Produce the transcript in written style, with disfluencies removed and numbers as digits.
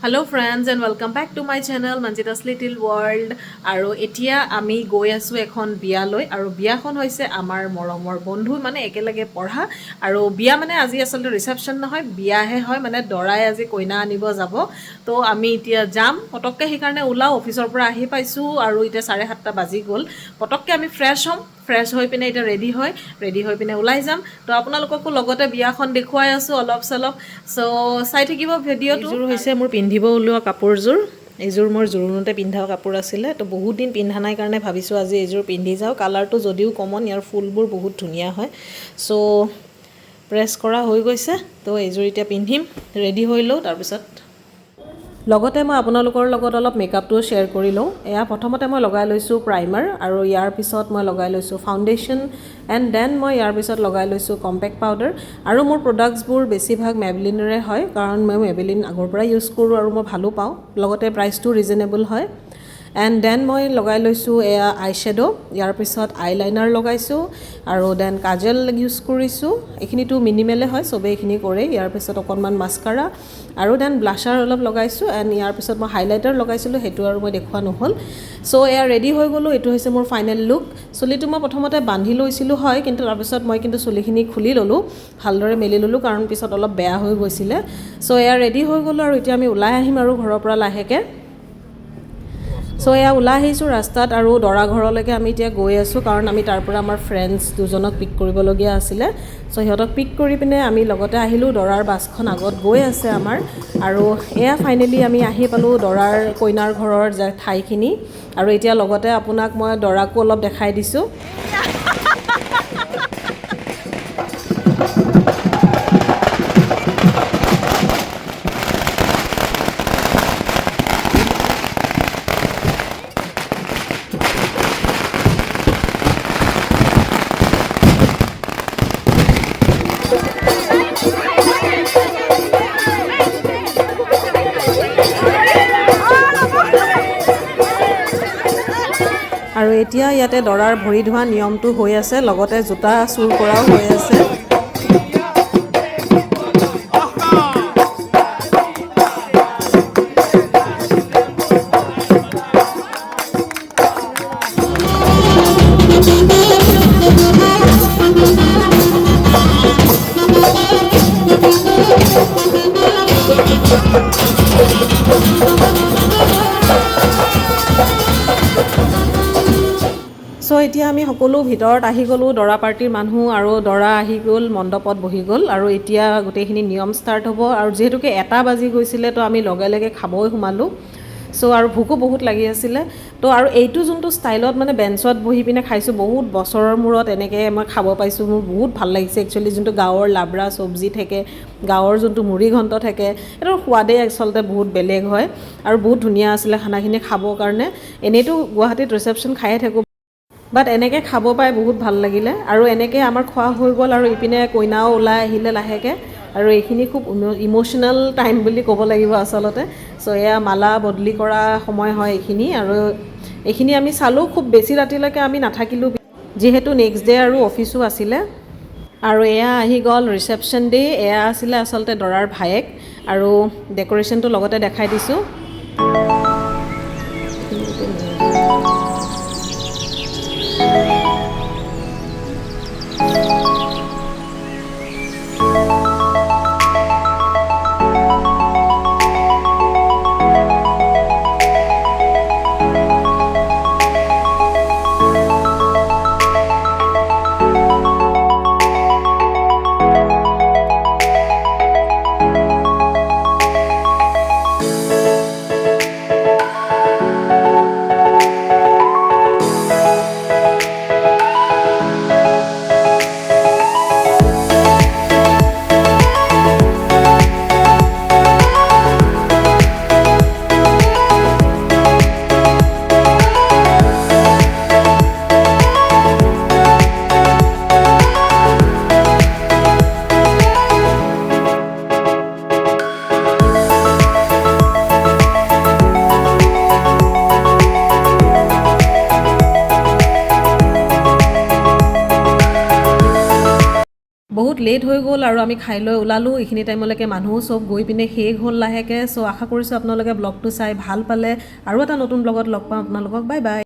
Hello friends and welcome back to my channel Manjita's Little World আৰু এতিয়া আমি গৈ আছো এখন বিয়ালৈ আৰু বিয়াখন হৈছে আমাৰ মৰমৰ বন্ধু মানে একেলগে পঢ়া আৰু বিয়া মানে আজি আসলে ৰিসেপশন নহয় বিয়াহে হয় মানে দৰাই আজি কইনা আনিব যাব তো আমি এতিয়া যাম পটককে সেইকাৰণে ওলাও অফিসৰ পৰা আহি পাইছো আৰু এতিয়া 7:30 বাজি গ'ল পটককে আমি ফ্ৰেশ হ'ম ফ্ৰেশ হৈ পিনে এটা ৰেডি হৈ পিনে ওলাই যাম তো আপোনালোককো লগতে বিয়াখন দেখুৱাই আছো অলপ সলপ সো চাই থাকিব ভিডিঅ'টো জোৰ হৈছে মোৰ পিন্ধিব ওলোৱা কাপোৰজোৰ এইজোৰ মোৰ জোৰোণতে পিন্ধা কাপোৰ আছিলে তো বহুত দিন পিন্ধা নাই কাৰণে ভাবিছো আজি এইজোৰ পিন্ধি যাও কালাৰটো যদিও কমন ইয়াৰ ফুলবোৰ বহুত ধুনীয়া হয় সো প্ৰেছ কৰা হৈ গৈছে তো এইজোৰ এতিয়া পিন্ধিম ৰেডি হৈ লও তাৰ পিছত লগতে মই আপোনালোকৰ লগত অলপ মেকআপটো শেয়াৰ কৰি লওঁ এয়া প্ৰথমতে মই লগাই লৈছো প্ৰাইমাৰ আৰু ইয়াৰ পিছত মই লগাই লৈছো ফাউণ্ডেশ্যন এণ্ড দেন মই ইয়াৰ পিছত লগাই লৈছো কম্পেক্ট পাউডাৰ আৰু মোৰ প্ৰডাক্টছবোৰ বেছিভাগ মেবলিনৰে হয় কাৰণ মই মেবলিন আগৰ পৰা ইউজ কৰোঁ আৰু মই ভালো পাওঁ লগতে প্ৰাইচটো ৰিজনেবল হয় এণ্ড দেন মই লগাই লৈছো এয়া আই শ্বেডো ইয়াৰ পিছত আইলাইনাৰ লগাইছো আৰু দেন কাজল ইউজ কৰিছো এইখিনিটো মিনিমেলে হয় সবে এইখিনি কৰে ইয়াৰ পিছত অকনমান মাস্কাৰা আৰু দেন ব্লাছাৰ অলপ লগাইছো এণ্ড ইয়াৰ পিছত মই হাইলাইটাৰ লগাইছিলো হেতু আৰু মই দেখুৱা নহল সো এয়া ৰেডি হৈ গলো এটো হৈছে মোৰ ফাইনেল লুক চুলিটো মই প্ৰথমতে বান্ধি লৈছিলো হয় কিন্তু তাৰ পিছত মই কিন্তু চুলিখিনি খুলি ললো ভালদৰে মেলি ললো কাৰণ পিছত অলপ বেয়া হৈ গৈছিলে সো এয়া ৰেডি হৈ গলো আৰু এতিয়া আমি ওলাই আহিম আৰু ঘৰৰ পৰা লাহেকে সো এয়া ওলাই আহিছো ৰাস্তাত আৰু দৰা ঘৰলৈকে আমি এতিয়া গৈ আছো কাৰণ আমি তাৰ পৰা আমাৰ ফ্ৰেণ্ডছ দুজনক পিক কৰিবলগীয়া আছিলে সো সিহঁতক পিক কৰি পিনে আমি লগতে আহিলো দৰাৰ বাছখন আগত গৈ আছে আমাৰ আৰু এয়া ফাইনেলি আমি আহি পালো দৰাৰ কইনাৰ ঘৰৰ ঠাইখিনি আৰু এতিয়া লগতে আপোনাক মই দৰাকো অলপ দেখাই দিছো আৰু এতিয়া ইয়াতে দৰাৰ ভৰি ধোৱা নিয়মটো হৈ আছে লগতে জোতা চুৰ কৰাও হৈ আছে সো এতিয়া আমি সকলো ভিতৰত আহি গলো দৰা পাৰ্টিৰ মানুহ আৰু দৰা আহি গ'ল মণ্ডপত বহি গ'ল আৰু এতিয়া গোটেইখিনি নিয়ম ষ্টাৰ্ট হ'ব আৰু যেহেতুকে 1টা বাজি গৈছিলে তো আমি লগে লগে খাবই সোমালো সো আৰু ভোকো বহুত লাগি আছিলে তো আৰু এইটো যোনটো ষ্টাইলত মানে বেঞ্চত বহি পিনে খাইছো বহুত বছৰৰ মূৰত এনেকৈ মই খাব পাইছো মোৰ বহুত ভাল লাগিছে একচুৱেলি যোনটো গাঁৱৰ লাবৰা চব্জি থাকে গাঁৱৰ যোনটো মুড়ি ঘণ্ট থাকে এটো সোৱাদেই আচলতে বহুত বেলেগ হয় আৰু বহুত ধুনীয়া আছিলে খানাখিনি খাবৰ কাৰণে এনেইতো গুৱাহাটীত ৰিসেপশন খায়ে থাকো বাট এনেকৈ খাব পাই বহুত ভাল লাগিলে আৰু এনেকৈ আমাৰ খোৱা হৈ গ'ল আৰু ইপিনে কইনাও ওলাই আহিলে লাহেকৈ আৰু এইখিনি খুব ইমোশনাল টাইম বুলি ক'ব লাগিব আচলতে সো এয়া মালা বদলি কৰা সময় হয় এইখিনি আৰু এইখিনি আমি চালোঁ খুব বেছি ৰাতিলৈকে আমি নাথাকিলোঁ যিহেতু নেক্সট ডে আৰু অফিসো আছিলে আৰু এয়া আহি গ'ল ৰিসেপশন ডে এয়া আছিলে আচলতে দৰাৰ ভায়েক আৰু ডেকোৰেশ্যনটো লগতে দেখাই দিছোঁ লেট হৈ গ'ল আৰু আমি খাই লৈ ওলালোঁ। এইখিনি টাইমলৈকে মানুহো চব গৈ পিনে শেষ হ'ল লাহেকৈ। চ' আশা কৰিছোঁ আপোনালোকে ব্লগটো চাই ভাল পালে। আৰু এটা নতুন ব্লগত লগ পাম আপোনালোকক। Bye bye.